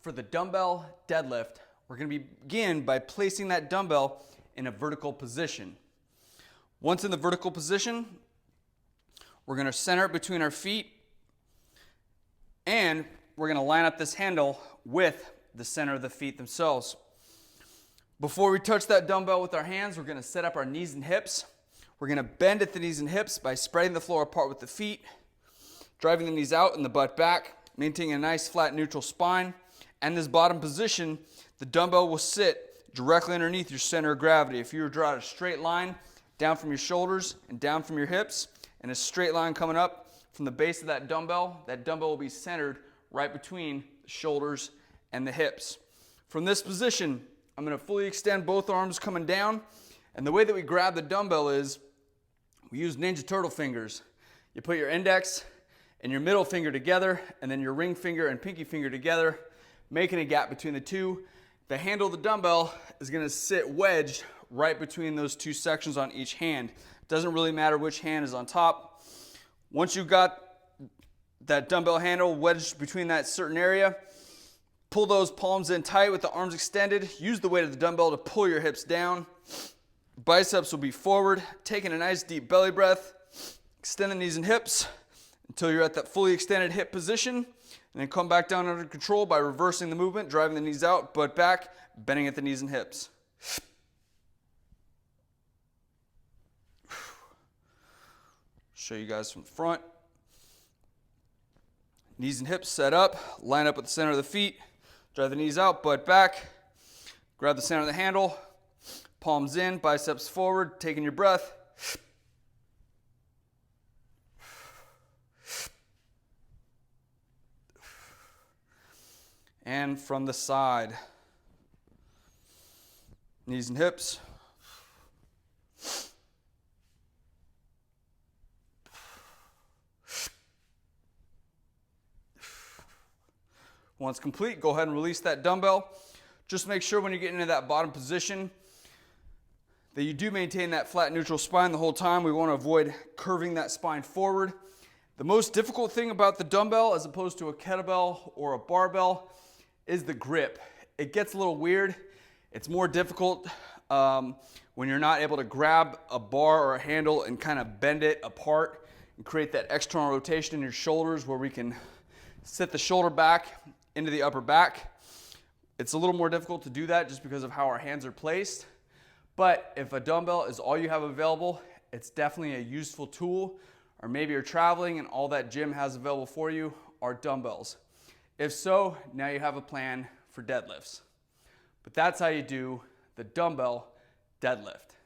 For the dumbbell deadlift, we're going to begin by placing that dumbbell in a vertical position. Once in the vertical position, we're going to center it between our feet, and we're going to line up this handle with the center of the feet themselves. Before we touch that dumbbell with our hands, we're going to set up our knees and hips. We're going to bend at the knees and hips by spreading the floor apart with the feet, driving the knees out and the butt back, maintaining a nice flat neutral spine. And this bottom position, the dumbbell will sit directly underneath your center of gravity. If you were to draw a straight line down from your shoulders and down from your hips, and a straight line coming up from the base of that dumbbell will be centered right between the shoulders and the hips. From this position, I'm going to fully extend both arms coming down, and the way that we grab the dumbbell is we use Ninja Turtle fingers. You put your index and your middle finger together, and then your ring finger and pinky finger together, making a gap between the two. The handle of the dumbbell is going to sit wedged right between those two sections on each hand. Doesn't really matter which hand is on top. Once you've got that dumbbell handle wedged between that certain area, pull those palms in tight with the arms extended. Use the weight of the dumbbell to pull your hips down. Biceps will be forward, taking a nice deep belly breath. Extend the knees and hips until you're at that fully extended hip position. And then come back down under control by reversing the movement, driving the knees out, butt back, bending at the knees and hips. Show you guys from the front. Knees and hips set up, line up with the center of the feet, drive the knees out, butt back, grab the center of the handle, palms in, biceps forward, taking your breath. And from the side, knees and hips. Once complete, go ahead and release that dumbbell. Just make sure when you get into that bottom position that you do maintain that flat neutral spine the whole time. We want to avoid curving that spine forward. The most difficult thing about the dumbbell as opposed to a kettlebell or a barbell is the grip. It gets a little weird. It's more difficult when you're not able to grab a bar or a handle and kind of bend it apart and create that external rotation in your shoulders where we can sit the shoulder back into the upper back. It's a little more difficult to do that just because of how our hands are placed. But if a dumbbell is all you have available, it's definitely a useful tool. Or maybe you're traveling and all that gym has available for you are dumbbells. If so, now you have a plan for deadlifts. But that's how you do the dumbbell deadlift.